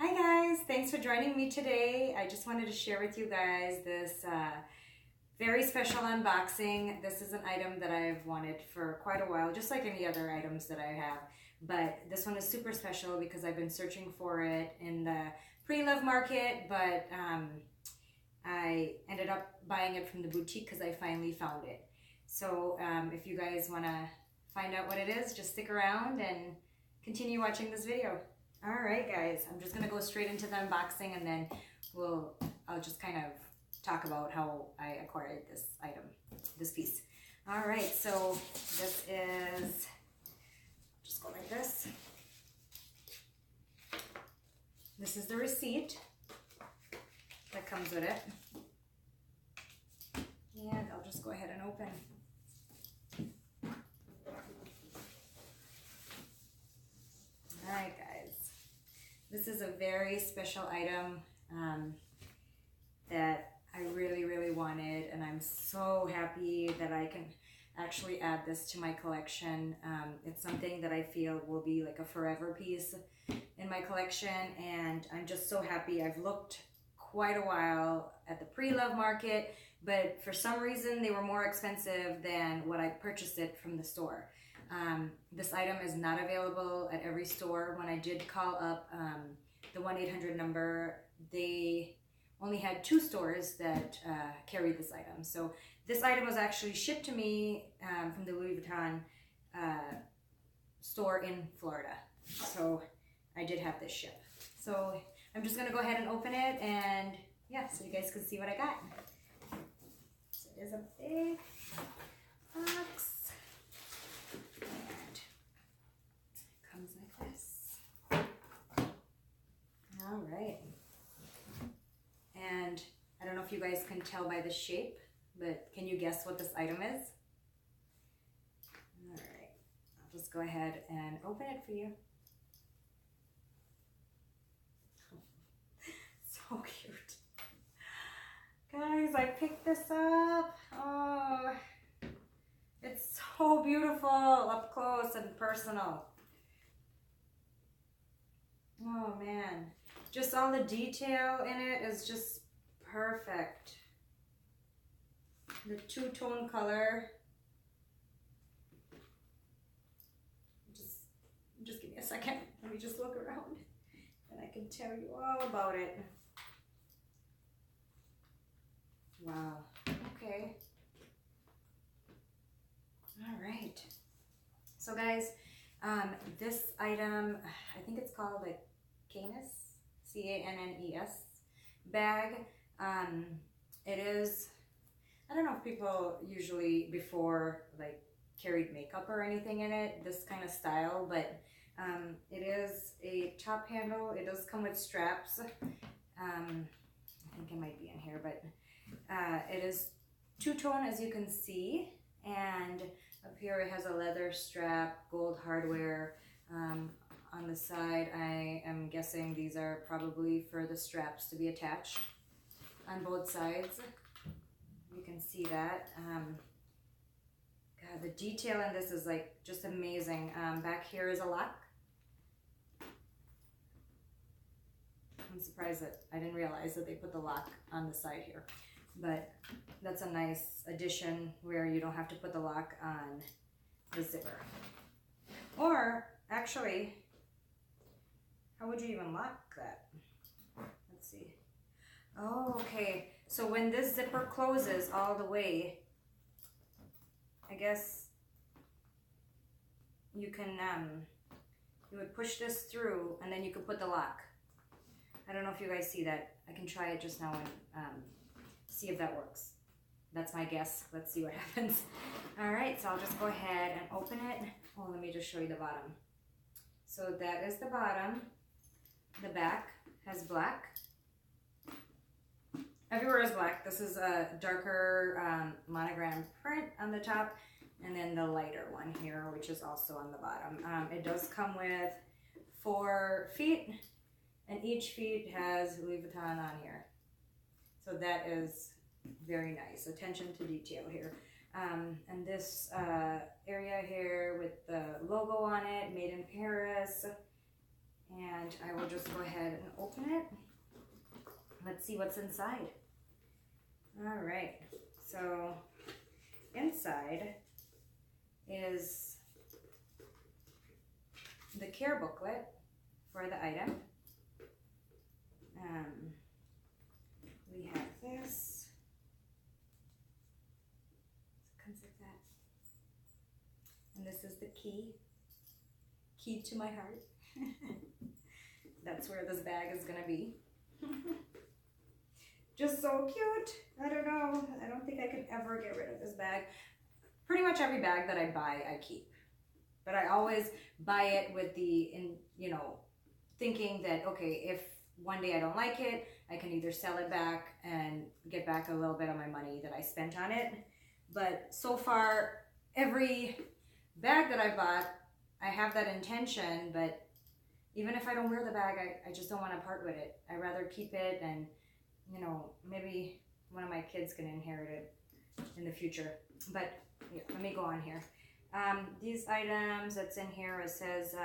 Hi guys, thanks for joining me today. I just wanted to share with you guys this very special unboxing. This is an item that I've wanted for quite a while, just like any other items that I have. But this one is super special because I've been searching for it in the pre-love market, but I ended up buying it from the boutique because I finally found it. So if you guys want to find out what it is, just stick around and continue watching this video. All right, guys, I'm just gonna go straight into the unboxing and then I'll just kind of talk about how I acquired this item, this piece. All right, so this is, just go like this. This is the receipt that comes with it. And I'll just go ahead and open. All right, guys. This is a very special item that I really wanted, and I'm so happy that I can actually add this to my collection. It's something that I feel will be like a forever piece in my collection, and I'm just so happy. I've looked quite a while at the pre-love market, but for some reason they were more expensive than what I purchased it from the store. This item is not available at every store. When I did call up the 1-800 number, they only had 2 stores that carried this item. So this item was actually shipped to me from the Louis Vuitton store in Florida. So I did have this ship. So I'm just gonna go ahead and open it, and yeah, so you guys can see what I got. So it is a big box. All right, and I don't know if you guys can tell by the shape, but can you guess what this item is? All right, I'll just go ahead and open it for you. So cute. Guys, I picked this up. Oh, it's so beautiful up close and personal. Oh man. Just all the detail in it is just perfect. The two-tone color. Just give me a second. Let me just look around and I can tell you all about it. Wow. Okay. All right. So guys, this item, I think it's called like Cannes. C-A-N-N-E-S bag. It is, I don't know if people usually before like carried makeup or anything in it, this kind of style, but it is a top handle. It does come with straps. I think it might be in here, but it is two-tone, as you can see, and up here it has a leather strap, gold hardware. On the side, I am guessing these are probably for the straps to be attached on both sides. You can see that. God, the detail in this is like just amazing. Back here is a lock. I'm surprised that I didn't realize that they put the lock on the side here. But that's a nice addition where you don't have to put the lock on the zipper. Or actually, how would you even lock that? Let's see. Oh, okay. So when this zipper closes all the way, I guess you can, you would push this through and then you could put the lock. I don't know if you guys see that. I can try it just now and see if that works. That's my guess. Let's see what happens. All right, so I'll just go ahead and open it. Oh, let me just show you the bottom. So that is the bottom. The back has black. Everywhere is black. This is a darker monogram print on the top, and then the lighter one here, which is also on the bottom. It does come with 4 feet, and each feet has Louis Vuitton on here. So that is very nice. Attention to detail here. And this area here with the logo on it, made in Paris. And I will just go ahead and open it. Let's see what's inside. All right, so inside is the care booklet for the item. We have this. It comes like that. And this is the key to my heart. That's where this bag is gonna be. Just so cute. I don't know. I don't think I could ever get rid of this bag. Pretty much every bag that I buy, I keep. But I always buy it with thinking that, okay, if one day I don't like it, I can either sell it back and get back a little bit of my money that I spent on it. But so far, every bag that I bought, I have that intention, but even if I don't wear the bag, I just don't want to part with it. I'd rather keep it and, maybe one of my kids can inherit it in the future. But yeah, let me go on here. These items that's in here, it says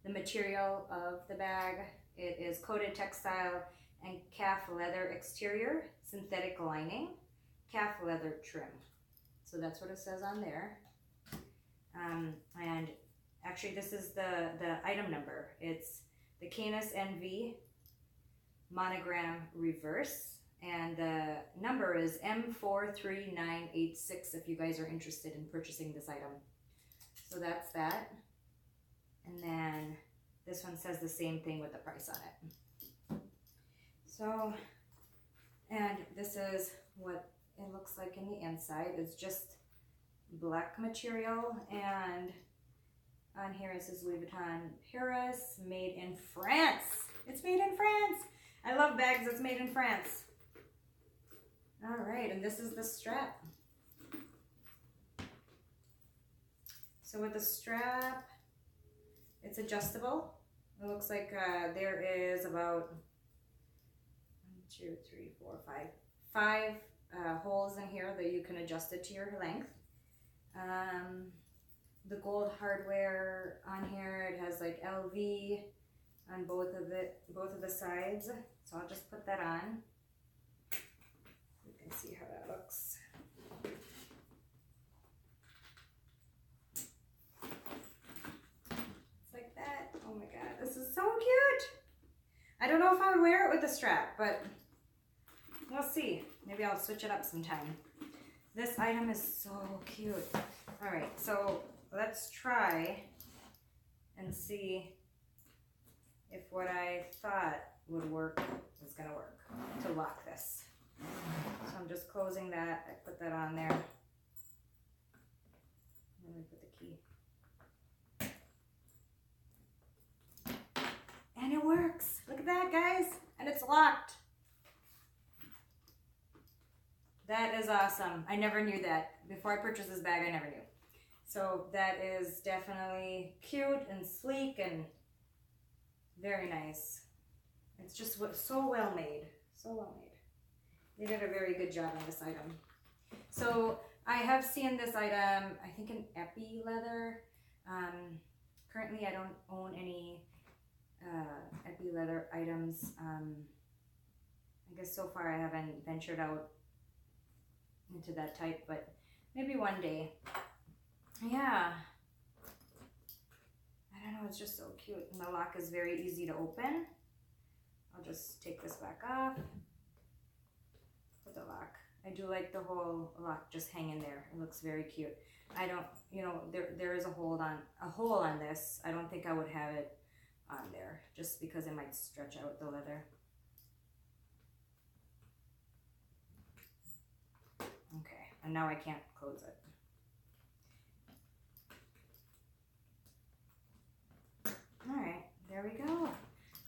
the material of the bag. It is coated textile and calf leather exterior, synthetic lining, calf leather trim. So that's what it says on there. And actually this is the item number. It's the Canis NV monogram reverse. And the number is M43986 if you guys are interested in purchasing this item. So that's that. And then this one says the same thing with the price on it. So, and this is what it looks like in the inside. It's just black material, and on here it says Louis Vuitton Paris, made in France. It's made in France. I love bags that's made in France. All right, and this is the strap. So with the strap, it's adjustable. It looks like there is about 5 holes in here that you can adjust it to your length. The gold hardware on here, it has like LV on both of the sides. So I'll just put that on. You can see how that looks. It's like that. Oh my god, this is so cute. I don't know if I would wear it with the strap, but we'll see. Maybe I'll switch it up sometime. This item is so cute. All right, so let's try and see if what I thought would work is gonna work to lock this. So I'm just closing that. I put that on there. Let me put the key. And it works. Look at that, guys. And it's locked. That is awesome. I never knew that. Before I purchased this bag, I never knew. So that is definitely cute and sleek and very nice. It's just so well made. So well made. They did a very good job on this item. So I have seen this item, I think in epi leather. Currently I don't own any epi leather items. I guess so far I haven't ventured out into that type, but maybe one day. Yeah. I don't know, it's just so cute. And the lock is very easy to open. I'll just take this back off. Put the lock. I do like the whole lock just hanging there. It looks very cute. I don't, there is a hole on this. I don't think I would have it on there just because it might stretch out the leather. Okay, and now I can't close it. All right, there we go.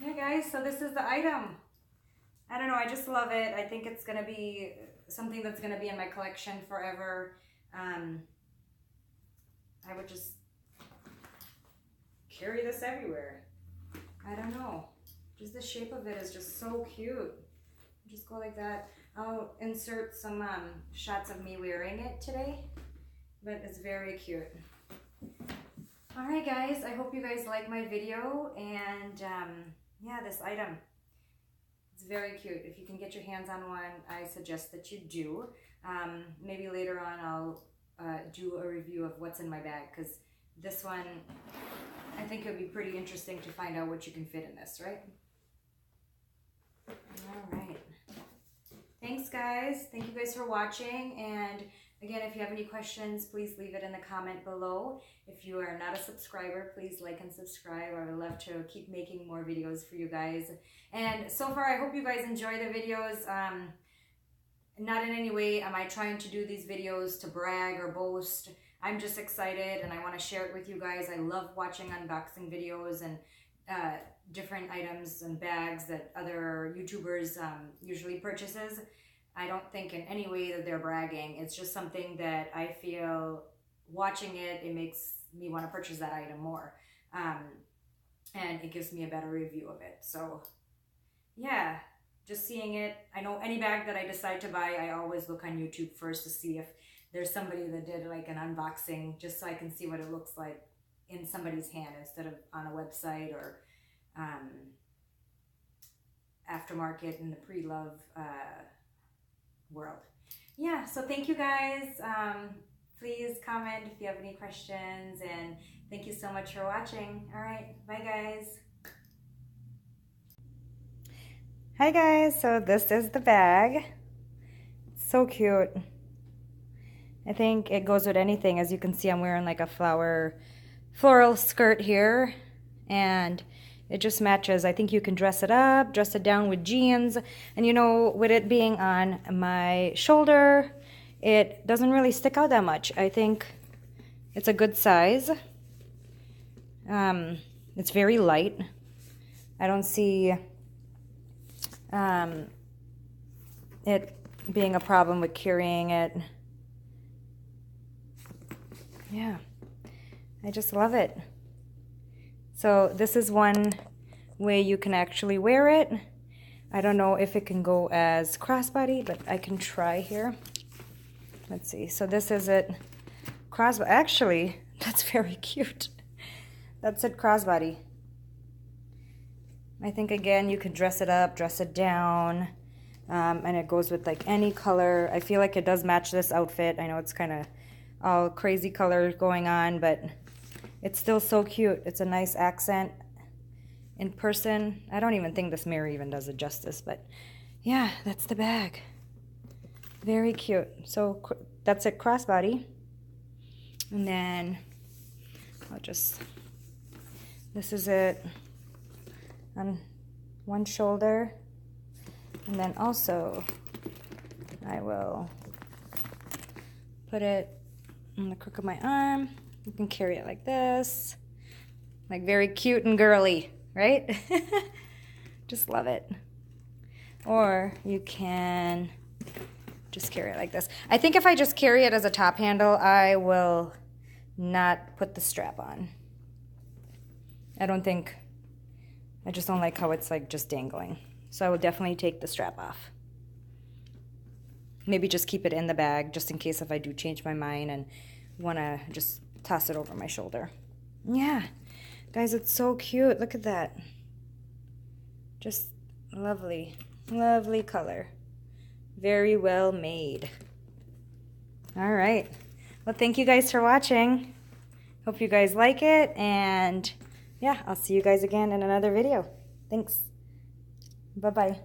Yeah, guys, so this is the item. I don't know, I just love it. I think it's gonna be something that's gonna be in my collection forever. I would just carry this everywhere. I don't know. Just the shape of it is just so cute. Just go like that. I'll insert some shots of me wearing it today, but it's very cute. All right, guys, I hope you guys like my video, and yeah, this item, it's very cute. If you can get your hands on one, I suggest that you do. Maybe later on I'll do a review of what's in my bag, because this one, I think it would be pretty interesting to find out what you can fit in this, right? All right. Thanks, guys. Thank you guys for watching. And again, if you have any questions, please leave it in the comment below. If you are not a subscriber, please like and subscribe. I would love to keep making more videos for you guys. And so far, I hope you guys enjoy the videos. Not in any way am I trying to do these videos to brag or boast. I'm just excited and I want to share it with you guys. I love watching unboxing videos and different items and bags that other YouTubers usually purchases. I don't think in any way that they're bragging. It's just something that I feel watching it, it makes me want to purchase that item more. And it gives me a better review of it. So yeah, just seeing it. I know any bag that I decide to buy, I always look on YouTube first to see if there's somebody that did like an unboxing, just so I can see what it looks like in somebody's hand instead of on a website or aftermarket in the pre-love world. Yeah, so thank you guys. Please comment if you have any questions, and thank you so much for watching. All right, bye guys. Hi guys, so this is the bag. So cute. I think it goes with anything. As you can see, I'm wearing like a floral skirt here, and it just matches. I think you can dress it up, dress it down with jeans, and you know, with it being on my shoulder, it doesn't really stick out that much. I think it's a good size. It's very light. I don't see it being a problem with carrying it. Yeah, I just love it. So this is one way you can actually wear it. I don't know if it can go as crossbody, but I can try here. Let's see. So this is it crossbody. Actually, that's very cute. That's it crossbody. I think again you can dress it up, dress it down, and it goes with like any color. I feel like it does match this outfit. I know it's kind of all crazy colors going on, but it's still so cute. It's a nice accent in person. I don't even think this mirror even does it justice, but yeah, that's the bag. Very cute. So that's it crossbody. And then this is it on one shoulder. And then also I will put it on the crook of my arm. You can carry it like this, like very cute and girly, right? Just love it. Or you can just carry it like this. I think if I just carry it as a top handle, I will not put the strap on. I just don't like how it's like just dangling. So I will definitely take the strap off. Maybe just keep it in the bag just in case if I do change my mind and want to just toss it over my shoulder. Yeah, guys, it's so cute. Look at that. Just lovely, lovely color. Very well made. All right. Well, thank you guys for watching. Hope you guys like it, and yeah, I'll see you guys again in another video. Thanks. Bye-bye.